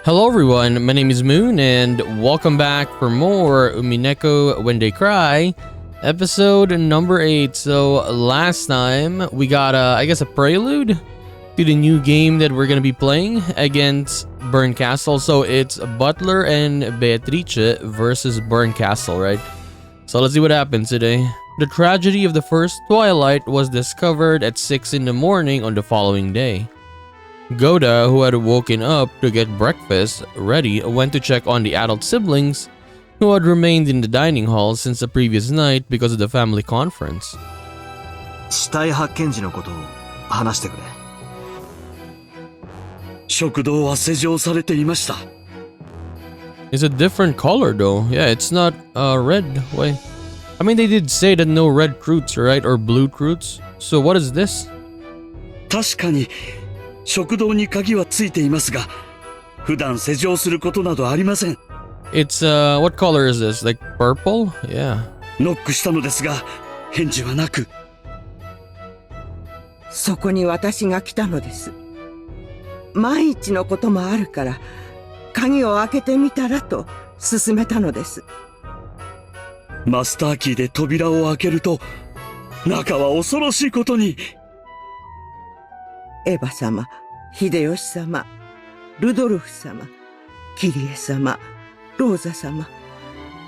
Hello everyone, my name is Moon and welcome back for more Umineko When They Cry, episode number 8. So last time we got I guess a prelude to the new game that we're gonna be playing against Bernkastel. So it's Butler and Beatrice versus Bernkastel, right? So let's see what happens today. The tragedy of the first Twilight was discovered at 6 in the morning on the following day. Goda, who had woken up to get breakfast ready, went to check on the adult siblings who had remained in the dining hall since the previous night because of the family conference. 死体発見時のことを話してくれ。食堂は施錠されていました。 It's a different color though. Yeah, it's not red. Wait. I mean, they did say that no red fruits, right? Or blue fruits. So what is this? 確かに食堂に鍵はついていますが、普段施錠することなどありません。 It's what color is this? Like purple? Yeah. ノックしたのですが、返事はなく。そこに私が来たのです。万一のこともあるから、鍵を開けてみたらと勧めたのです。マスターキーで扉を開けると、中は恐ろしいことに。エヴァ様、秀吉様、ルドルフ様、キリエ様、ローザ様、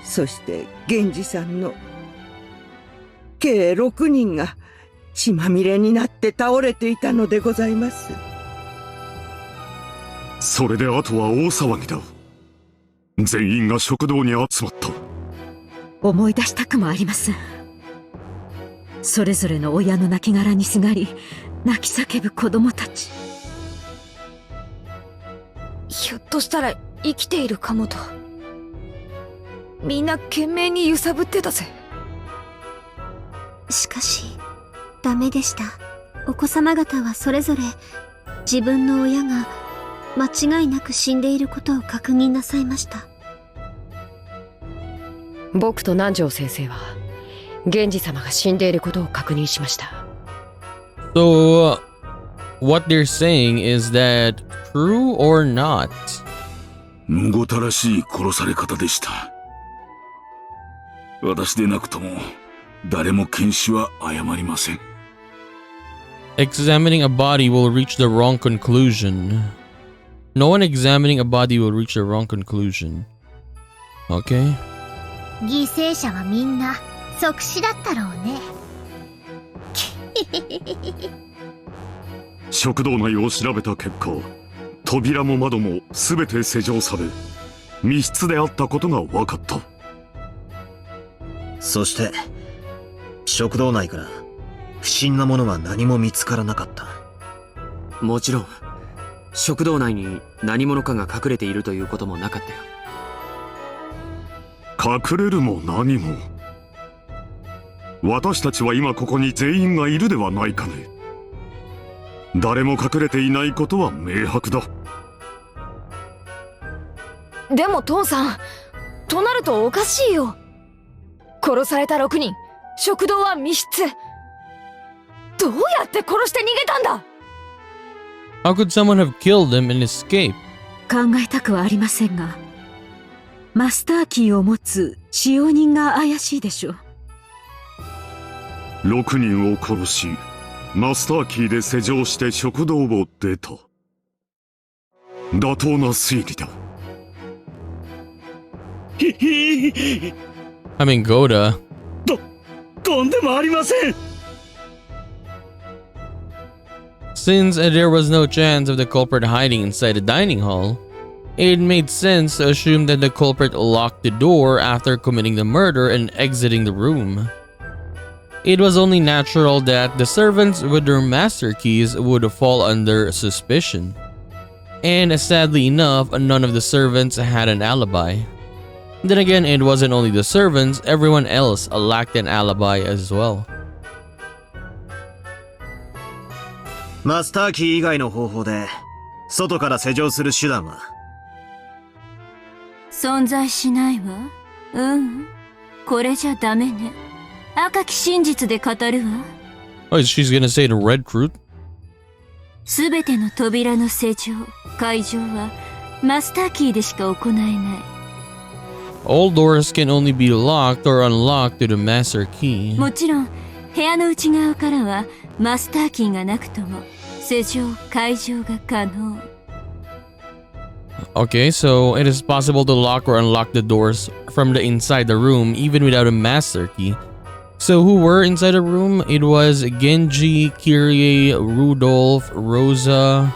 そして源氏さんの計6人が血まみれになって倒れていたのでございます。それであとは大騒ぎだ。全員が食堂に集まった。思い出したくもありません。それぞれの親の亡骸にすがり泣き叫ぶ子供たち。ひょっとしたら生きているかもと。みんな懸命に揺さぶってたぜ。しかしダメでした。お子様方はそれぞれ自分の親が間違いなく死んでいることを確認なさいました。僕と南條先生は源氏様が死んでいることを確認しました。 So what they're saying is that true or not? むごたらしい殺され方でした。私でなくとも誰も検視は誤りません。 Examining a body will reach the wrong conclusion. No one examining a body will reach the wrong conclusion. Okay. 犠牲者はみんな即死だったろうね。食堂内を調べた結果、扉も窓も全て施錠され、密室であったことが分かった。そして食堂内から不審なものは何も見つからなかった。もちろん食堂内に何者かが隠れているということもなかったよ。隠れるも何も。私たちは今ここに全員がいるではないかね。誰も隠れていないことは明白だ。でもトンさん、となるとおかしいよ。殺された6人、食堂は密室。どうやって殺して逃げたんだ？ How could someone have killed them and escape? 考えたくはありませんが、マスターキーを持つ使用人が怪しいでしょう。6人を殺し、マスターキーで施錠して食堂を出た。妥当な推理だ。I mean, Goda. とんでもありません。Since there was no chance of the culprit hiding inside the dining hall, it made sense to assume that the culprit locked the door after committing the murder and exiting the room. It was only natural that the servants with their master keys would fall under suspicion. And sadly enough, none of the servants had an alibi. Then again, it wasn't only the servants, everyone else lacked an alibi as well. マスターキー以外の方法で外から施錠する手段は？存在しないわ。これじゃダメね。赤き真実で語るわ。Oh, she's gonna say the red fruit? すべての扉の施錠、解錠はマスターキーでしか行えない。 All doors can only be locked or unlocked to the master key. もちろん部屋の内側からはマスターキーがなくとも施錠・解錠が可能。 Okay, so it is possible to lock or unlock the doors from the inside the room even without a master key. So who were inside the room? It was Genji, Kirie, Rudolph, Rosa,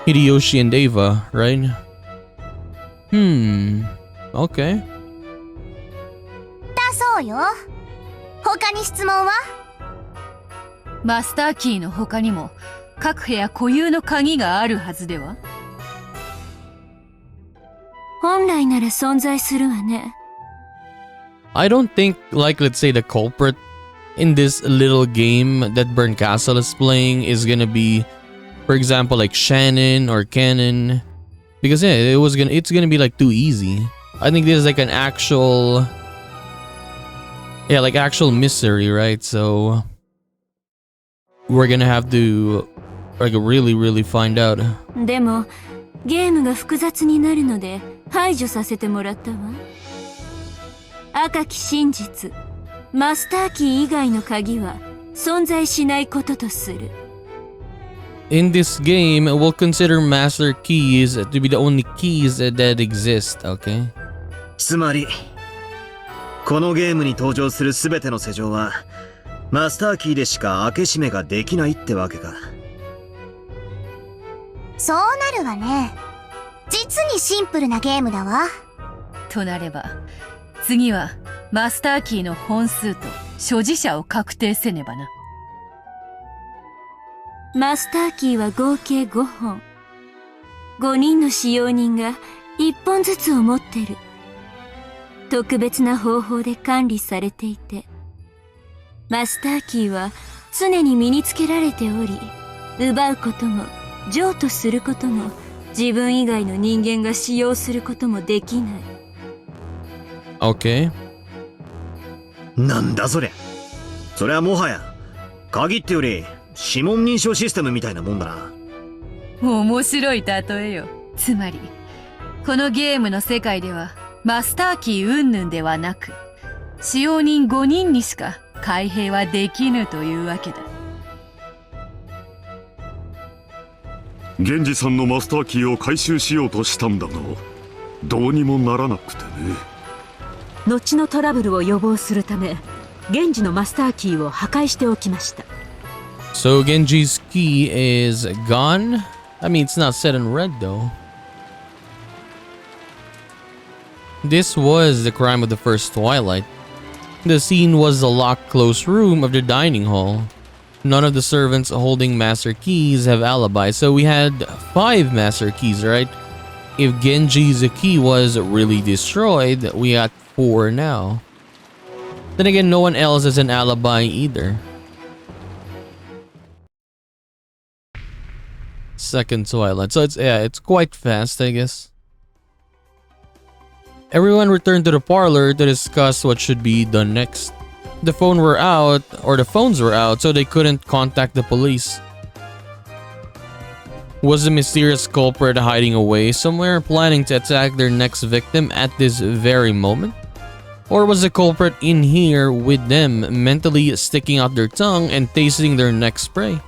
Hideyoshi, and Eva, right? Okay. だそうよ。他に質問は？マスターキーの他にも各部屋固有の鍵があるはずでは？本来なら存在するわね。 I don't think, like, let's say the culprit in this little game that BERNKASTE'S is playing is gonna be, for example, like Shannon or Canon, because yeah, it's gonna be like too easy. I think this is like an actual, yeah, like actual mystery, right? So we're gonna have to like really find out. でもゲームが複雑になるので排除させてもらったわ。赤き真実、マスターキー以外の鍵は存在しないこととする。 In this game, we'll consider master keys to be the only keys that exist, okay? つまりこのゲームに登場する全ての施錠はマスターキーでしか開け閉めができないってわけか。そうなるわね。実にシンプルなゲームだわ。となれば次はマスターキーの本数と所持者を確定せねばな。マスターキーは合計5本。5人の使用人が1本ずつを持ってる。特別な方法で管理されていて、マスターキーは常に身につけられており、奪うことも譲渡することも自分以外の人間が使用することもできない。 Okay. なんだそりゃ。それはもはや鍵ってより指紋認証システムみたいなもんだな。面白い例えよ。つまりこのゲームの世界ではマスターキー云々ではなく、使用人5人にしか開閉はできぬというわけだ。源氏さんのマスターキーを回収しようとしたんだが、どうにもならなくてね。後のトラブルを予防するため、源氏のマスターキーを破壊しておきました。 So Genji's key is gone? I mean, it's not set in red though. This was the crime of the first Twilight. The scene was the locked closed room of the dining hall. None of the servants holding master keys have alibis, so we had 5 master keys, right? If Genji's key was really destroyed, we got 4 now. Then again, no one else has an alibi either. Second Twilight, so it's quite fast, I guess. Everyone returned to the parlor to discuss what should be done next. The phones were out, so they couldn't contact the police. Was the mysterious culprit hiding away somewhere, planning to attack their next victim at this very moment? Or was the culprit in here with them, mentally sticking out their tongue and tasting their next prey?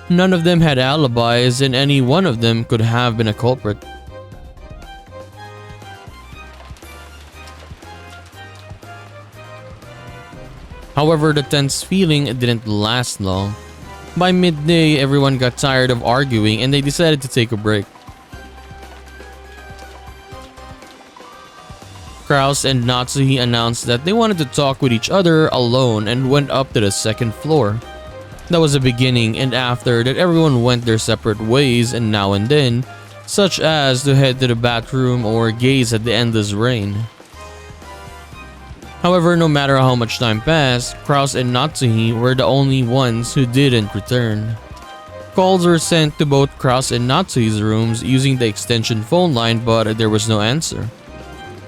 None of them had alibis, and any one of them could have been a culprit. However, the tense feeling didn't last long. By midday, everyone got tired of arguing and they decided to take a break. Kraus and Natsuhi announced that they wanted to talk with each other alone and went up to the second floor. That was the beginning, and after that everyone went their separate ways, and now and then, such as to head to the bathroom or gaze at the endless rain. However, no matter how much time passed, Kraus and Natsuhi were the only ones who didn't return. Calls were sent to both Kraus and Natsuhi's rooms using the extension phone line, but there was no answer.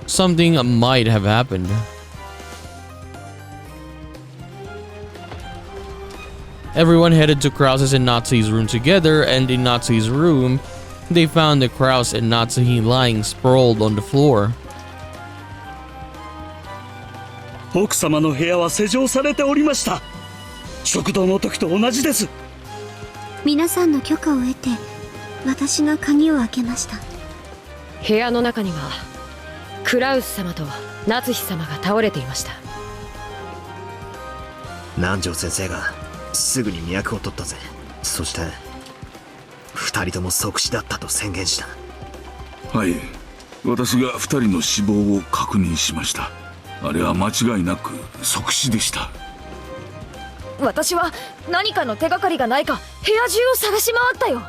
Something might have happened. Everyone headed to Kraus's and Natsuhi's room together, and in Natsuhi's room, they found the Kraus and Natsuhi lying sprawled on the floor. 奥様の部屋は施錠されておりました。食堂の時と同じです。皆さんの許可を得て私が鍵を開けました。部屋の中にはクラウス様と夏日様が倒れていました。南條先生がすぐに脈を取ったぜ。そして二人とも即死だったと宣言した。はい、私が二人の死亡を確認しました。あれは間違いなく即死でした。私は何かの手がかりがないか部屋中を探し回ったよ。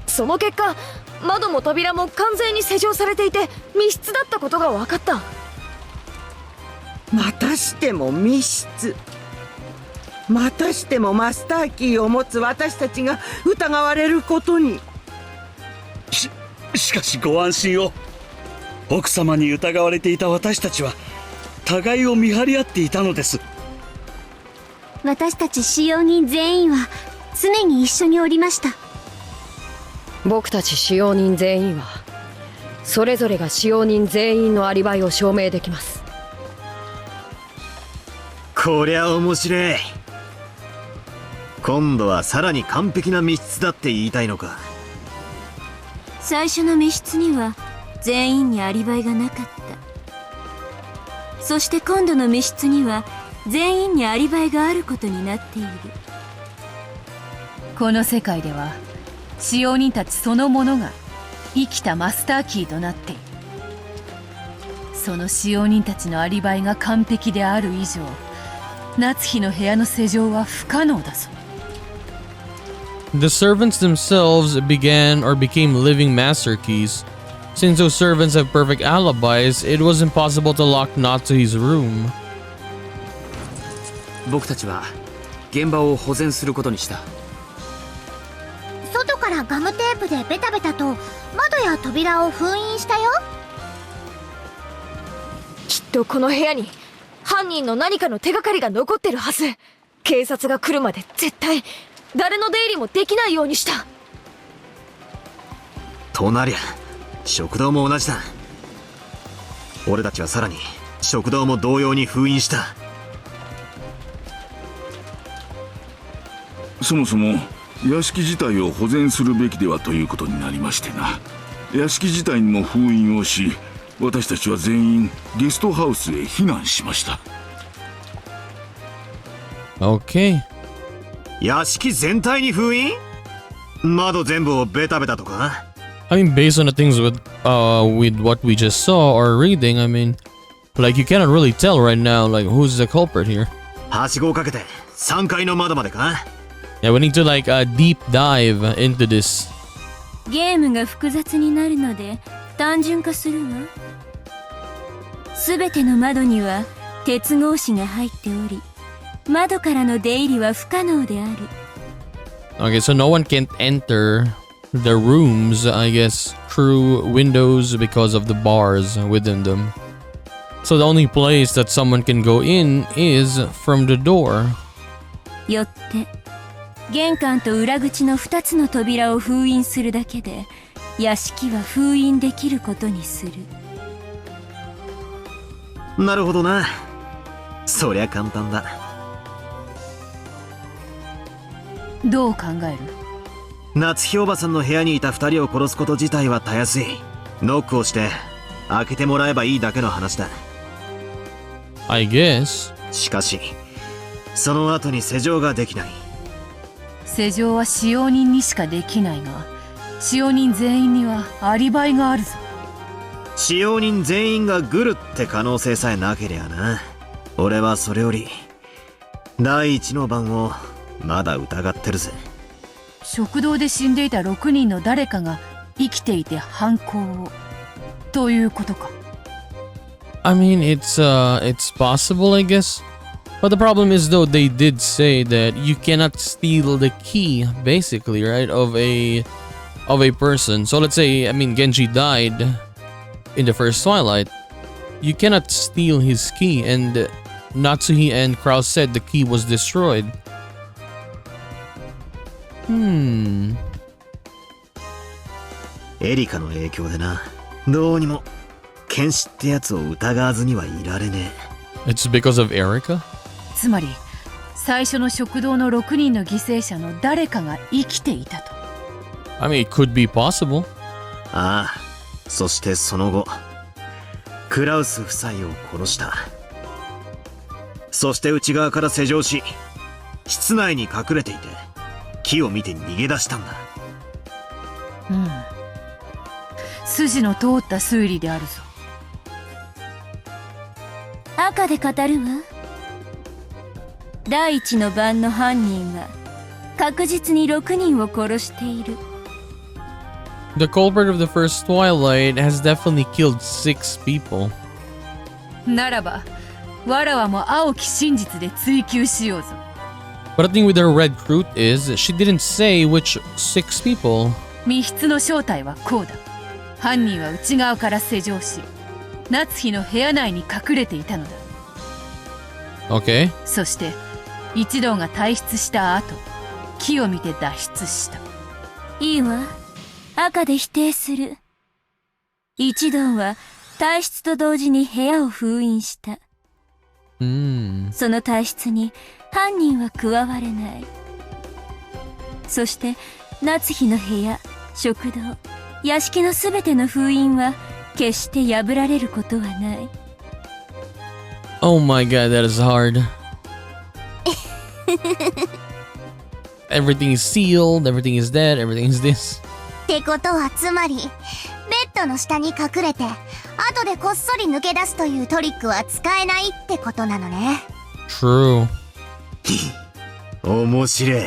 その結果窓も扉も完全に施錠されていて密室だったことが分かった。またしても密室。またしてもマスターキーを持つ私たちが疑われることに。しかしご安心を。奥様に疑われていた私たちは互いを見張り合っていたのです。私たち使用人全員は常に一緒におりました。僕たち使用人全員はそれぞれが使用人全員のアリバイを証明できます。こりゃ面白い。今度はさらに完璧な密室だって言いたいのか。最初の密室には全員にアリバイがなかった。そして今度の密室には全員にアリバイがあることになっている。この世界では使用人たちそのものが生きたマスターキーとなっている。その使用人たちのアリバイが完璧である以上、夏日の部屋の施錠は不可能だぞ。The servants themselves became living master keys. Since those servants have perfect alibis, it was impossible to lock Natsuhi's room. 僕たちは現場を保全することにした。外からガムテープでベタベタと窓や扉を封印したよ。きっとこの部屋に犯人の何かの手がかりが残ってるはず。警察が来るまで絶対誰の出入りもできないようにした。となりゃ食堂も同じだ。俺たちはさらに食堂も同様に封印した。そもそも屋敷自体を保全するべきではということになりましてな。屋敷自体にも封印をし、私たちは全員ゲストハウスへ避難しました。 Okay. 屋敷全体に封印？窓全部をベタベタとか？ I mean, based on the things with what we just saw or reading, I mean, like you cannot really tell right now, like who's the culprit here. はしごをかけて3階の窓までか？ Yeah, we need to like deep dive into this. ゲームが複雑になるので単純化するわ。すべての窓には鉄格子が入っており、窓からの出入りは不可能である。 Okay, so no one can enter the rooms, I guess, through windows because of the bars within them. So the only place that someone can go in is from the door. よって玄関と裏口の2つの扉を封印するだけで屋敷は封印できることにする。なるほどな。そりゃ簡単だ。どう考える？夏日おばさんの部屋にいた2人を殺すこと自体はたやすい。ノックをして開けてもらえばいいだけの話だ。 I guess. しかしその後に施錠ができない。施錠は使用人にしかできないが、使用人全員にはアリバイがあるぞ。使用人全員がグルって可能性さえなけりゃな。俺はそれより第一の番をまだ疑ってるぜ。食堂で死んでいた6人の誰かが生きていて犯行をということか。 I mean, it's possible, I guess. But the problem is, though, they did say that you cannot steal the key, basically, right, of a person. So let's say, I mean, Genji died in the first Twilight. You cannot steal his key, and Natsuhi and Kraus said the key was destroyed. エリカの影響でな。どうにも剣士ってやつを疑わずにはいられねえ。It's because of Erica? つまり最初の食堂の6人の犠牲者の誰かが生きていたと。 I mean, it could be possible. ああ、そしてその後クラウス夫妻を殺した。そして内側から施錠し、室内に隠れていて木を見て逃げ出したんだ。うん、筋の通った推理であるぞ。赤で語るわ。第一の番の犯人は確実に6人を殺している。The culprit of the first Twilight has definitely killed 6 people. ならばわらわも青き真実で追求しようぞ。 But the thing with her red fruit is she didn't say which 6 people. 密室の正体はこうだ。犯人は内側から施錠し、夏日の部屋内に隠れていたのだ。 Okay. そして一同が退出した後、木を見て脱出した。いいわ。赤で否定する。一同は退出と同時に部屋を封印した。その退出に犯人は加われない。そして夏日の部屋、食堂、屋敷のすべての封印は決して破られることはない。 Oh my god, that is hard. Everything is sealed, everything is dead, everything is this. ってことはつまりベッドの下に隠れて後でこっそり抜け出すというトリックは使えないってことなのね。 True. 面白い。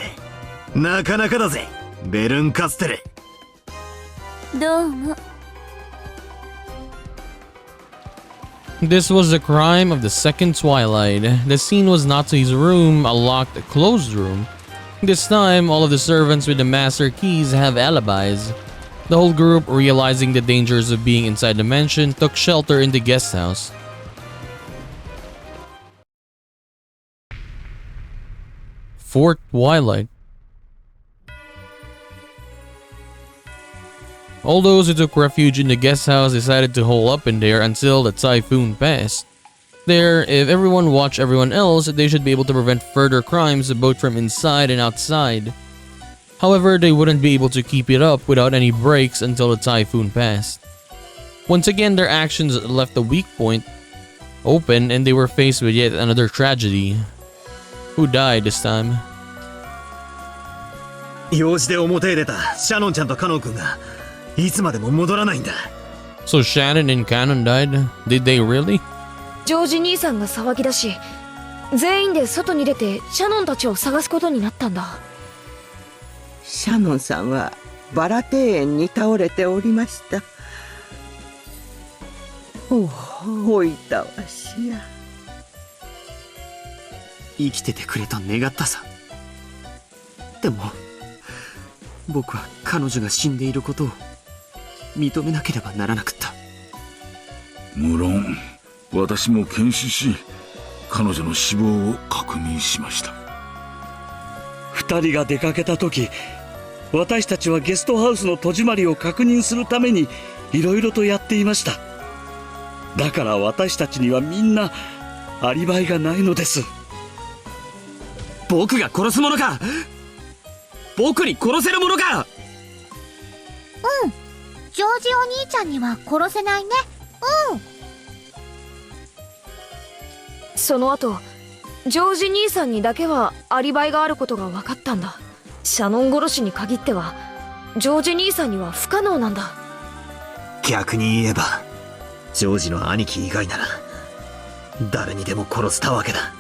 なかなかだぜ、ベルンカステル。どうも。 This was the crime of the second Twilight. The scene was Natsui's room, a locked, closed room. This time, all of the servants with the master keys have alibis. The whole group, realizing the dangers of being inside the mansion, took shelter in the guest house. Fourth Twilight. All those who took refuge in the guest house decided to hole up in there until the typhoon passed. There, if everyone watched everyone else, they should be able to prevent further crimes both from inside and outside. However, they wouldn't be able to keep it up without any breaks until the typhoon passed. Once again, their actions left a weak point open and they were faced with yet another tragedy. Who died this time? 用事で表へ出たシャノンちゃんとカノン君がいつまでも戻らないんだ。 So Shannon and Canon died? Did they really? ジョージ兄さんが騒ぎ出し、全員で外に出てシャノンたちを探すことになったんだ。シャノンさんはバラ庭園に倒れておりました。おいたわしや。生きててくれと願ったさ。でも僕は彼女が死んでいることを認めなければならなかった。無論私も検視し彼女の死亡を確認しました。二人が出かけた時、私たちはゲストハウスの戸締まりを確認するためにいろいろとやっていました。だから私たちにはみんなアリバイがないのです。僕が殺すものか。僕に殺せるものか。うん、ジョージお兄ちゃんには殺せないね。うん。その後ジョージ兄さんにだけはアリバイがあることが分かったんだ。シャノン殺しに限ってはジョージ兄さんには不可能なんだ。逆に言えばジョージの兄貴以外なら誰にでも殺せたわけだ。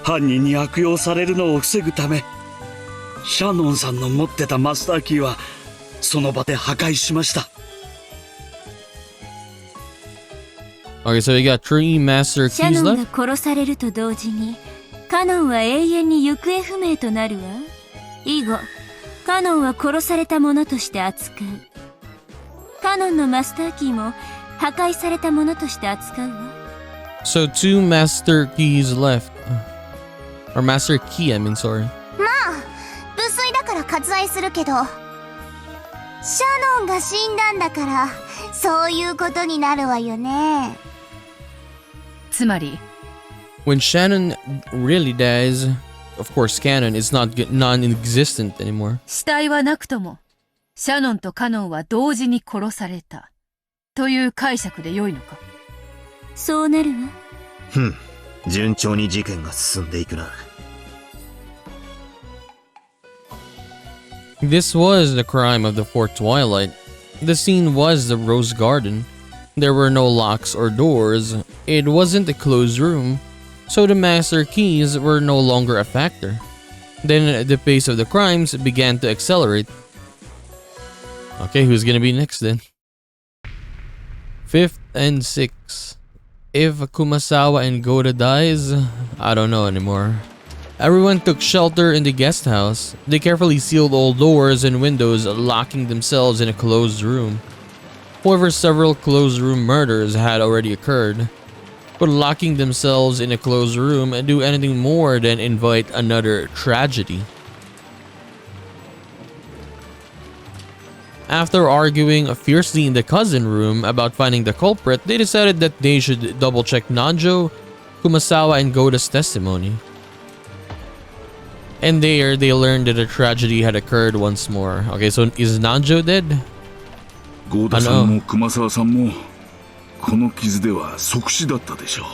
犯人に悪用されるのを防ぐため、シャノンさんの持ってたマスターキーはその場で破壊しました。Okay, so we got 3 master シャ keys ノンが left. 殺されると同時にカノンは永遠に行方不明となるわ。以後カノンは殺されたものとして扱う。カノンのマスターキーも破壊されたものとして扱うわ。 So 2 master keys left. Or master key, I mean, sorry. まあ無粋だから割愛するけど、シャノンが死んだんだから、そういうことになるわよね。つまり、When Shannon really dies, of course Canon is non-existent anymore. 死体はなくとも、シャノンとカノンは同時に殺された。という解釈で良いのか？そうなるわ。順調に事件が進んでいくな。This was the crime of the fourth Twilight. The scene was the Rose Garden. There were no locks or doors. It wasn't a closed room, so the master keys were no longer a factor. Then the pace of the crimes began to accelerate. Okay, who's gonna be next then? 5th and 6th. If Kumasawa and Goda dies, I don't know anymore. Everyone took shelter in the guest house. They carefully sealed all doors and windows, locking themselves in a closed room. However, several closed room murders had already occurred. Would locking themselves in a closed room do anything more than invite another tragedy? After arguing fiercely in the cousin room about finding the culprit, they decided that they should double-check Nanjo, Kumasawa, and Goda's testimony. And there, they learned that a tragedy had occurred once more. Okay, so is Nanjo dead? ゴーダさんも熊沢さんもこの傷では即死だったでしょう。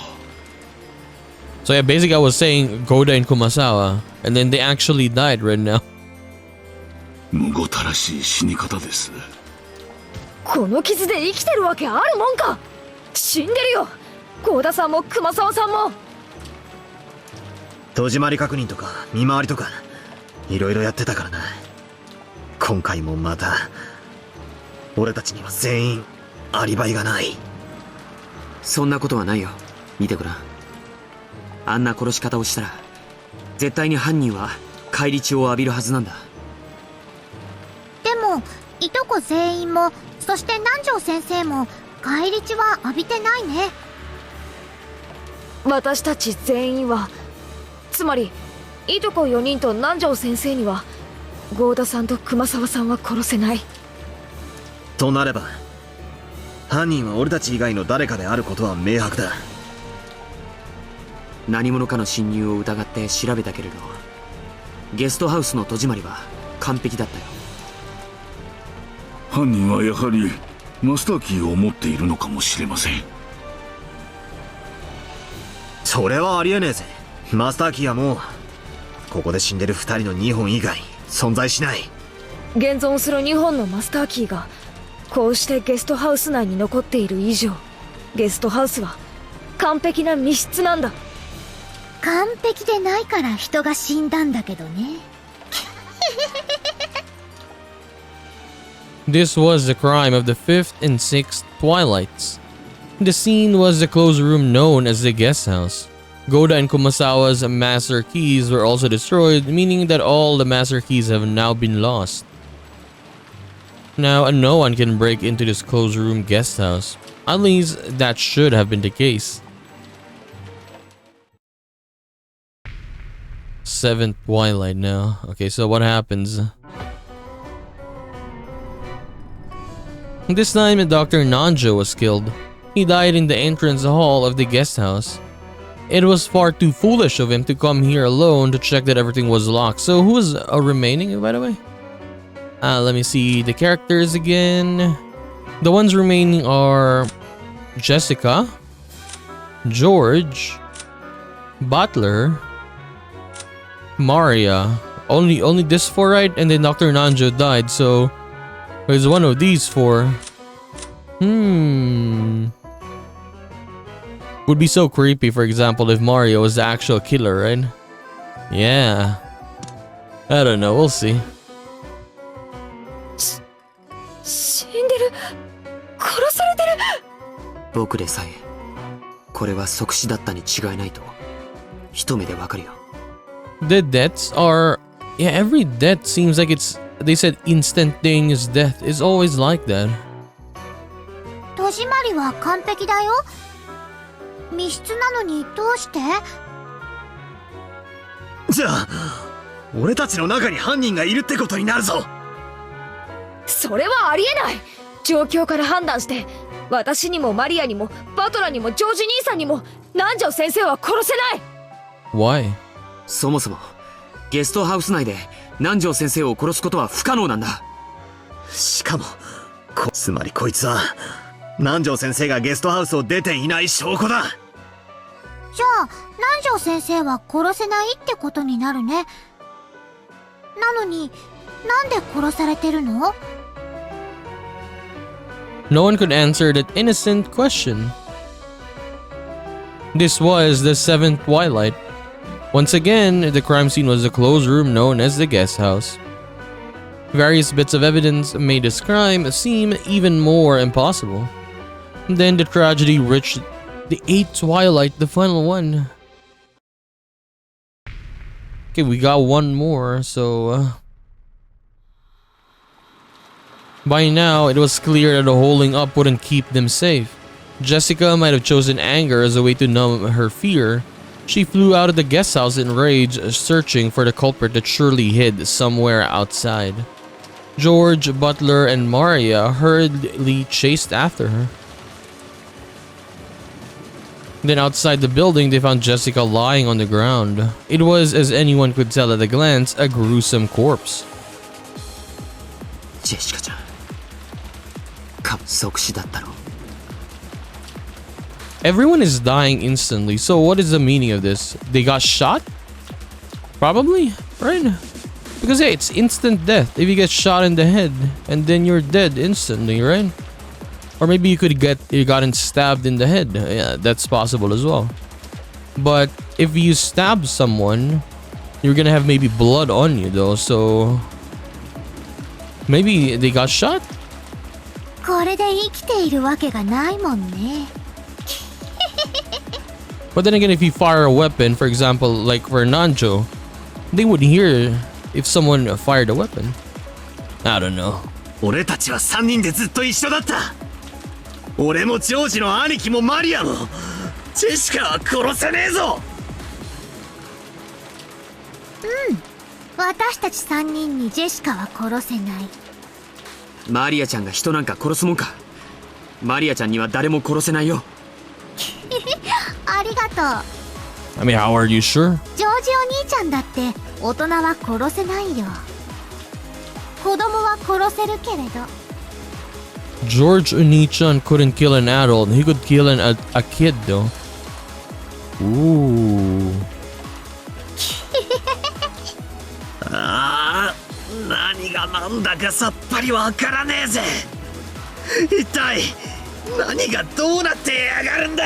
So yeah, basically I was saying Goda and Kumasawa, and then they actually died right now. むごたらしい死に方です。この傷で生きてるわけあるもんか。死んでるよ、郷田さんも熊沢さんも。戸締まり確認とか見回りとかいろいろやってたからな。今回もまた俺たちには全員アリバイがない。そんなことはないよ。見てごらん。あんな殺し方をしたら絶対に犯人は返り血を浴びるはずなんだ。でもいとこ全員も、そして南條先生も返り血は浴びてないね。私たち全員は、つまりいとこ4人と南條先生には郷田さんと熊沢さんは殺せない。となれば犯人は俺たち以外の誰かであることは明白だ。何者かの侵入を疑って調べたけれど、ゲストハウスの戸締まりは完璧だったよ。犯人はやはりマスターキーを持っているのかもしれません。それはありえねえぜ。マスターキーはもうここで死んでる2人の2本以外存在しない。現存する2本のマスターキーがこうしてゲストハウス内に残っている以上、ゲストハウスは完璧な密室なんだ。完璧でないから人が死んだんだけどね。This was the crime of the 5th and 6th Twilights. The scene was the closed room known as the guest house. Goda and Kumasawa's master keys were also destroyed, meaning that all the master keys have now been lost. Now, no one can break into this closed room guest house. At least, that should have been the case. 7th Twilight now. Okay, so what happens? This time, Dr. Nanjo was killed. He died in the entrance hall of the guest house. It was far too foolish of him to come here alone to check that everything was locked. So who is remaining, by the way? Let me see the characters again. The ones remaining are Jessica, George, Butler, Maria. Only this 4, right? And then Dr. Nanjo died, so there's one of these 4. Would be so creepy, for example, if Mario was the actual killer, right? Yeah. I don't know, we'll see. 死んでる、殺されてる。僕でさえこれは即死だったに違いないと一目でわかるよ。The deaths are... Yeah, every death seems like it's... They said instantaneous death is always like that. 戸締まりは完璧だよ。密室なのにどうして？じゃあ俺たちの中に犯人がいるってことになるぞ。それはありえない。状況から判断して、私にもマリアにもバトラにもジョージ兄さんにも南條先生は殺せない。 Why? そもそもゲストハウス内で南條先生を殺すことは不可能なんだ。しかもつまりこいつは南條先生がゲストハウスを出ていない証拠だ。じゃあ南條先生は殺せないってことになるね。なのになんで殺されてるの？ No one could answer that innocent question. This was the seventh Twilight. Once again, the crime scene was a closed room known as the guest house. Various bits of evidence made this crime seem even more impossible. Then the tragedy reached the eighth Twilight, the final one. Okay, we got one more, so... By now, it was clear that the holding up wouldn't keep them safe. Jessica might have chosen anger as a way to numb her fear. She flew out of the guest house in rage, searching for the culprit that surely hid somewhere outside. George, Butler, and Maria hurriedly chased after her. Then outside the building, they found Jessica lying on the ground. It was, as anyone could tell at a glance, a gruesome corpse. ジェシカちゃん、即死だったろ。 Everyone is dying instantly, so what is the meaning of this? They got shot? Probably, right? Because hey, it's instant death if you get shot in the head, and then you're dead instantly, right? Or maybe you gotten stabbed in the head. Yeah, that's possible as well. But if you stab someone, you're gonna have maybe blood on you though, so maybe they got shot? これで生きているわけがないもんね。 But then again, if you fire a weapon, for example, like for Nanjo, they would hear if someone fired a weapon. I don't know. 俺たちは3人でずっと一緒だった。俺もジョージの兄貴もマリアもジェシカは殺せねえぞ。うん、私たち3人にジェシカは殺せない。マリアちゃんが人なんか殺すもんか。マリアちゃんには誰も殺せないよ。ありがとう。 I mean, how are you sure? ジョージお兄ちゃんだって大人は殺せないよ。子供は殺せるけれど。 George Onichan couldn't kill an adult. He could kill a kid though. Ooh. ああ、何がなんだかさっぱりわからねえぜ。一体何がどうなってやがるんだ。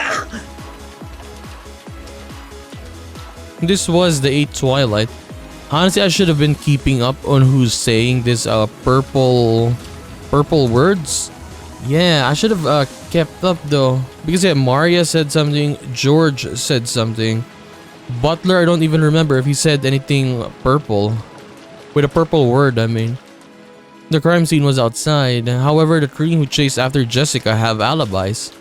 This was the eighth Twilight. Honestly, I should have been keeping up on who's saying this purple words. Yeah, I should have kept up though, because yeah, Maria said something, George said something. Butler, I don't even remember if he said anything purple. With a purple word, I mean. The crime scene was outside. However, the three who chased after Jessica have alibis.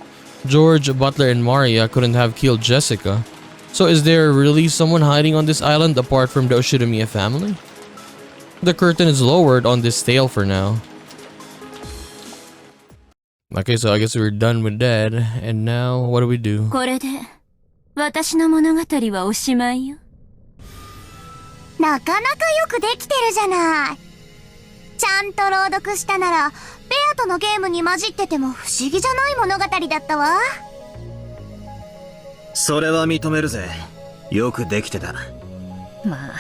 George, Butler, and Maria couldn't have killed Jessica. So is there really someone hiding on this island apart from the Oshinomiya family? The curtain is lowered on this tale for now. Okay, so I guess we're done with that. And now, what do we do? これで私の物語はおしまいよ。なかなかよくできてるじゃない。ちゃんと朗読したならベアとのゲームに混じってても不思議じゃない物語だったわ。それは認めるぜ。よくできてた。まあ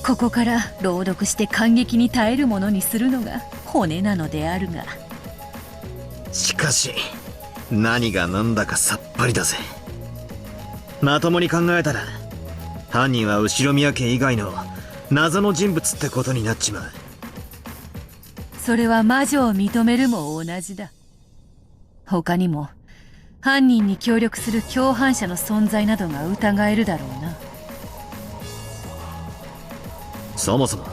ここから朗読して感激に耐えるものにするのが骨なのであるが、しかし何が何だかさっぱりだぜ。まともに考えたら犯人は後宮家以外の謎の人物ってことになっちまう。それは魔女を認めるも同じだ。他にも犯人に協力する共犯者の存在などが疑えるだろうな。そもそも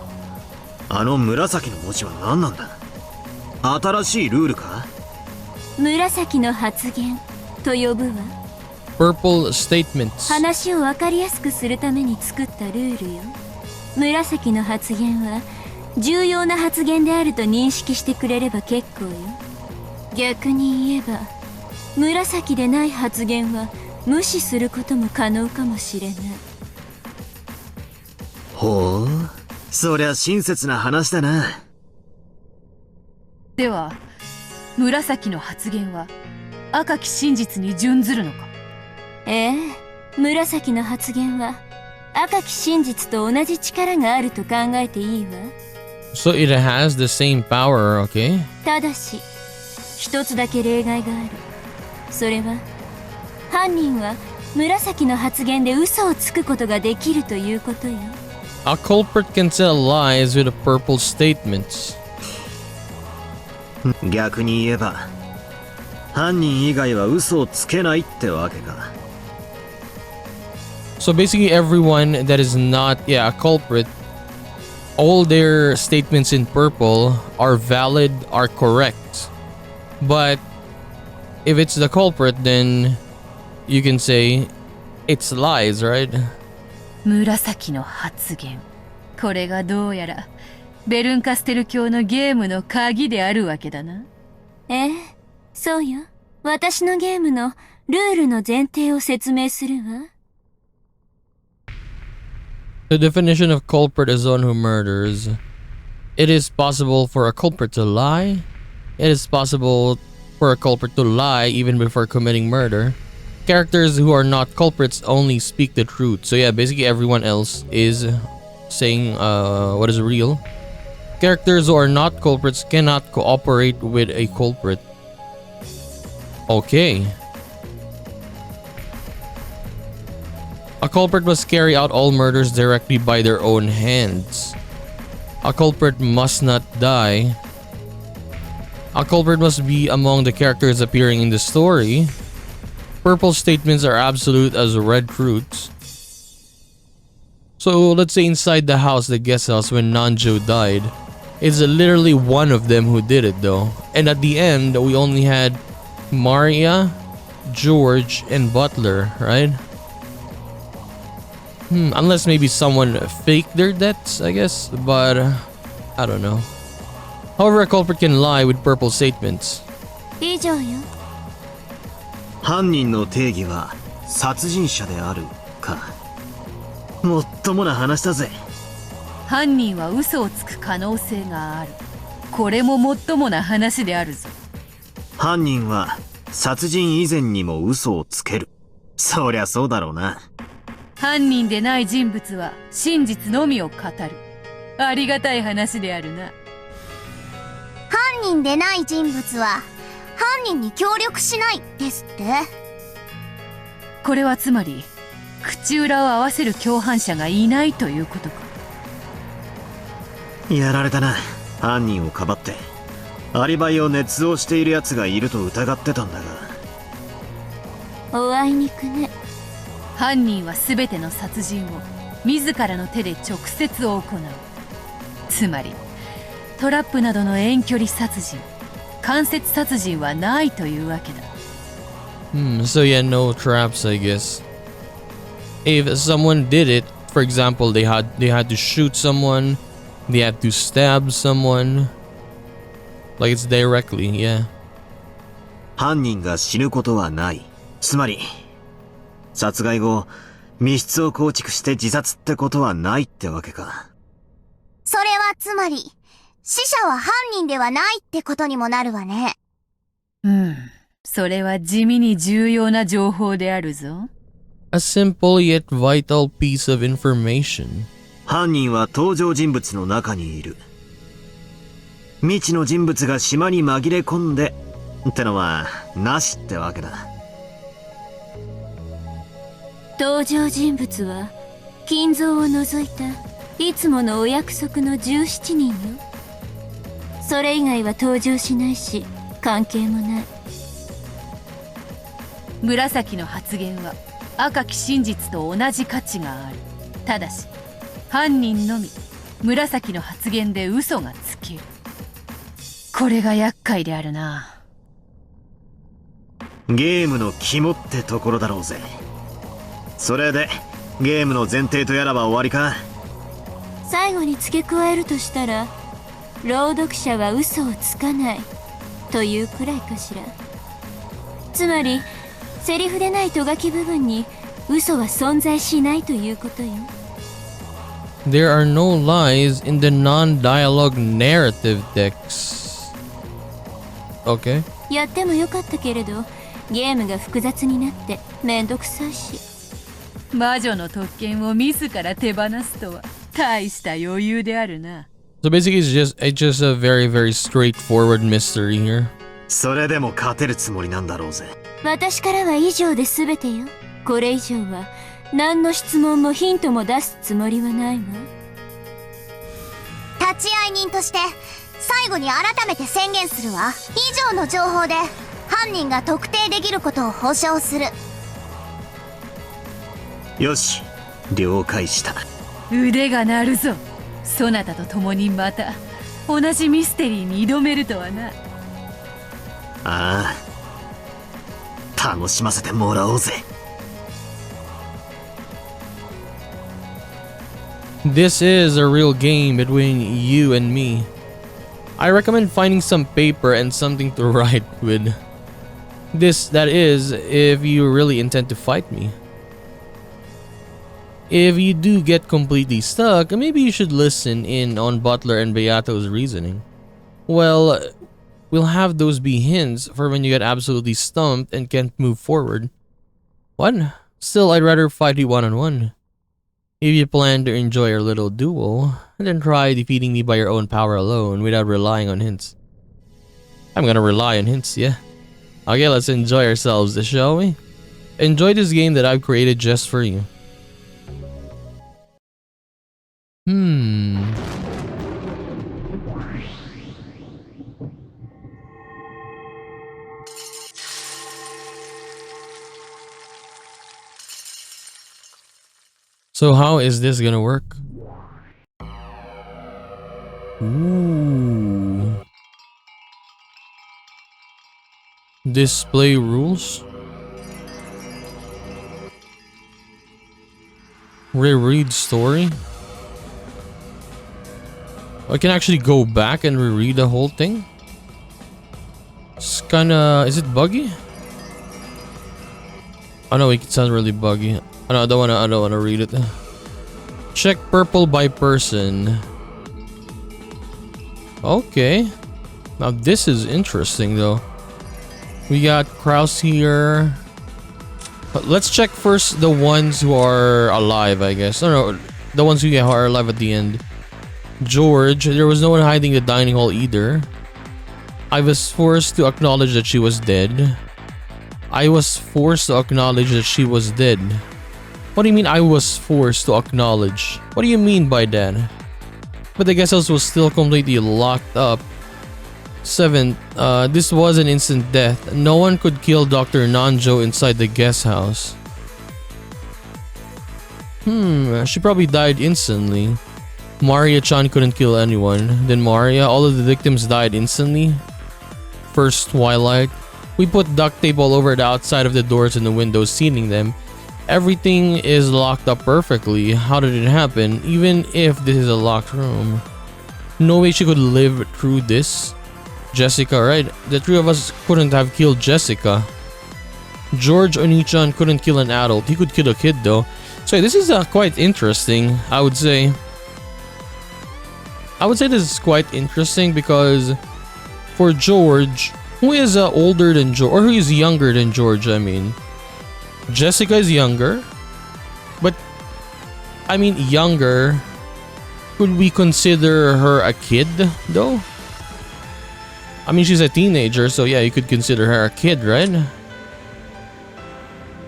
あの紫の文字は何なんだ。新しいルールか。紫の発言と呼ぶわ。Purple statements. 話を分かりやすくするために作ったルールよ。紫の発言は重要な発言であると認識してくれれば結構よ。逆に言えば紫でない発言は無視することも可能かもしれない。ほう、そりゃ親切な話だな。では紫の発言は赤き真実に準ずるのか？ええ、紫の発言は赤き真実と同じ力があると考えていいわ。 So it has the same power, okay? ただし一つだけ例外がある。それは犯人は紫の発言で嘘をつくことができるということよ。 A culprit can tell lies with a purple statements. 逆に言えば犯人以外は嘘をつけないってわけか。 So basically everyone that is not, a culprit, all their statements in purple are valid, are correct. But if it's the culprit, then you can say it's lies, right? 紫の発言、これがどうやらベルンカステル教のゲームの鍵であるわけだな。ええ、そうよ。私のゲームのルールの前提を説明するわ。The definition of culprit is one who murders. It is possible for a culprit to lie. It is possible for a culprit to lie even before committing murder. Characters who are not culprits only speak the truth. So yeah, basically everyone else is saying what is real. Characters who are not culprits cannot cooperate with a culprit. Okay. A culprit must carry out all murders directly by their own hands. A culprit must not die. A culprit must be among the characters appearing in the story. Purple statements are absolute as red truths. So let's say inside the house, the guest house, when Nanjo died, it's literally one of them who did it though. And at the end, we only had Maria, George, and Butler, right? Unless maybe someone faked their deaths, I guess, but I don't know. However, a culprit can lie with purple statements. 以上よ。犯人の定義は殺人者であるか。もっともな話だぜ。犯人は嘘をつく可能性がある。これももっともな話であるぞ。犯人は殺人以前にも嘘をつける。そりゃそうだろうな。犯人でない人物は真実のみを語る。ありがたい話であるな。犯人でない人物は犯人に協力しないですって？これはつまり口裏を合わせる共犯者がいないということか。やられたな。犯人をかばってアリバイを捏造している奴がいると疑ってたんだが。おあいにくね。犯人は全ての殺人を自らの手で直接行う。つまりトラップなどの遠距離殺人、間接殺人はないというわけだ。So yeah, no traps, I guess. If someone did it, for example, they had to shoot someone, they had to stab someone, like it's directly, yeah. 犯人が死ぬことはない。つまり殺害後密室を構築して自殺ってことはないってわけか。それはつまり死者は犯人ではないってことにもなるわね。それは地味に重要な情報であるぞ。A simple yet vital piece of information. 犯人は登場人物の中にいる。未知の人物が島に紛れ込んでってのはなしってわけだ。登場人物は金蔵を除いたいつものお約束の17人よ。それ以外は登場しないし関係もない。紫の発言は赤き真実と同じ価値がある。ただし犯人のみ紫の発言で嘘がつける。これが厄介であるな。ゲームの肝ってところだろうぜ。それでゲームの前提とやらは終わりか。最後に付け加えるとしたら朗読者は嘘をつかないというくらいかしら。つまりセリフでないとがき部分に嘘は存在しないということよ。 There are no lies in the non-dialogue narrative text. Okay. やってもよかったけれど、ゲームが複雑になってめんどくさいし。魔女の特権を自ら手放すとは大した余裕であるな。So basically it's just a very straightforward mystery here. それでも勝てるつもりなんだろうぜ。私からは以上で全てよ。これ以上は何の質問もヒントも出すつもりはないわ。立ち会い人として最後に改めて宣言するわ。以上の情報で犯人が特定できることを保証する。よし、了解した。腕が鳴るぞ。そなたと共にまた同じミステリーに挑めるとはな。ああ、楽しませてもらおうぜ。This is a real game between you and me. I recommend finding some paper and something to write with. That is, if you really intend to fight me. If you do get completely stuck, maybe you should listen in on Butler and Beato's reasoning. Well, we'll have those be hints for when you get absolutely stumped and can't move forward. What? Still, I'd rather fight you one-on-one. If you plan to enjoy our little duel, then try defeating me by your own power alone without relying on hints. I'm gonna rely on hints, yeah. Okay, let's enjoy ourselves, shall we? Enjoy this game that I've created just for you. So how is this gonna work? Ooh. Display rules. Reread story. I can actually go back and reread the whole thing. It's kinda... is it buggy? Oh no, it sounds really buggy. Oh, no, I don't wanna read it. Check purple by person. Okay. Now this is interesting though. We got Kraus here. But let's check first the ones who are alive, I guess. No, the ones who are alive at the end. George, there was no one hiding the dining hall either. I was forced to acknowledge that she was dead. I was forced to acknowledge that she was dead. What do you mean I was forced to acknowledge? What do you mean by that? But the guest house was still completely locked up. 7. This was an instant death. No one could kill Dr. Nanjo inside the guest house. She probably died instantly. Maria-chan couldn't kill anyone. Then Maria, all of the victims died instantly. First Twilight. We put duct tape all over the outside of the doors and the windows, sealing them. Everything is locked up perfectly. How did it happen? Even if this is a locked room. No way she could live through this. Jessica, right? The three of us couldn't have killed Jessica. George Oni-chan couldn't kill an adult. He could kill a kid though. So this is quite interesting, I would say. I would say this is quite interesting because for George, who is older than George, or who is younger than George, I mean. Jessica is younger, but I mean younger. Could we consider her a kid though? I mean, she's a teenager, so yeah, you could consider her a kid, right?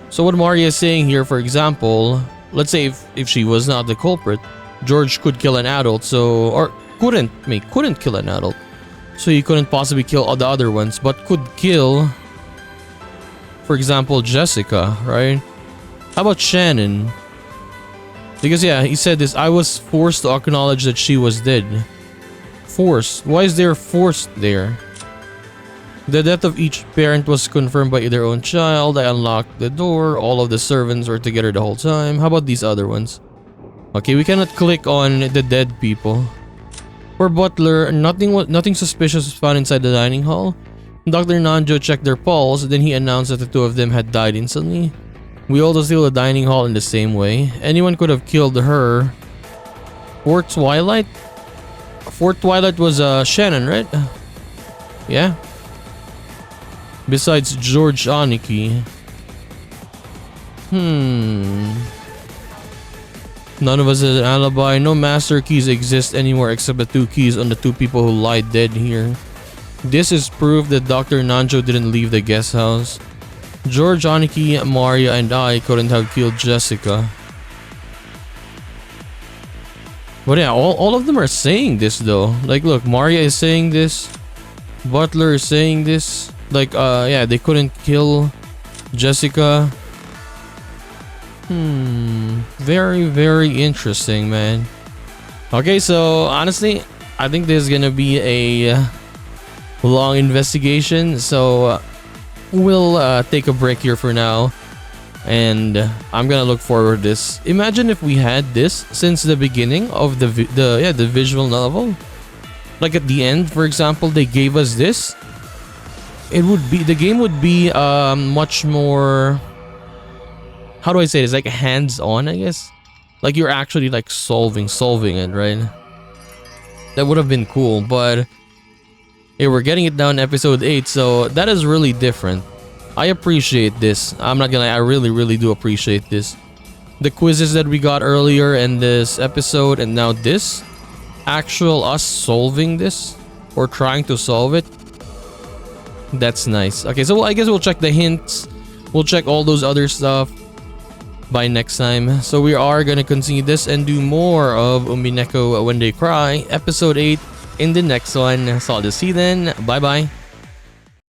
So what Maria is saying here, for example, let's say if she was not the culprit, George could kill an adult, so, or couldn't kill an adult. So he couldn't possibly kill all the other ones, but could kill, for example, Jessica, right? How about Shannon? Because yeah, he said this, I was forced to acknowledge that she was dead. Forced? Why is there forced there? The death of each parent was confirmed by their own child. I unlocked the door. All of the servants were together the whole time. How about these other ones? Okay, we cannot click on the dead people. For Butler, nothing suspicious was found inside the dining hall. Dr. Nanjo checked their pulse, then he announced that the two of them had died instantly. We also steal the dining hall in the same way. Anyone could have killed her. For Twilight? For Twilight was Shannon, right? Yeah. Besides George Aniki. None of us has an alibi. No master keys exist anywhere except the 2 keys on the 2 people who lie dead here. This is proof that Dr. Nanjo didn't leave the guest house. George, Aniki, Maria, and I couldn't have killed Jessica. But yeah, all of them are saying this though. Like look, Maria is saying this. Butler is saying this. Like yeah, they couldn't kill Jessica. Very, very interesting, man. Okay, so honestly, I think this is gonna be a long investigation. So we'll take a break here for now. And I'm gonna look forward to this. Imagine if we had this since the beginning of the visual novel. Like at the end, for example, they gave us this. It would be, the game would be much more, how do I say this, like hands-on, I guess. Like you're actually like solving it, right? That would have been cool, but yeah, we're getting it down to episode 8, so that is really different. I appreciate this. I'm not gonna lie, I really do appreciate this. The quizzes that we got earlier in this episode and now this. Actual us solving this or trying to solve it. That's nice. Okay, so I guess we'll check the hints. We'll check all those other stuff by next time. So we are gonna continue this and do more of Umineko When They Cry episode 8 in the next one. So I'll just see you then. Bye bye.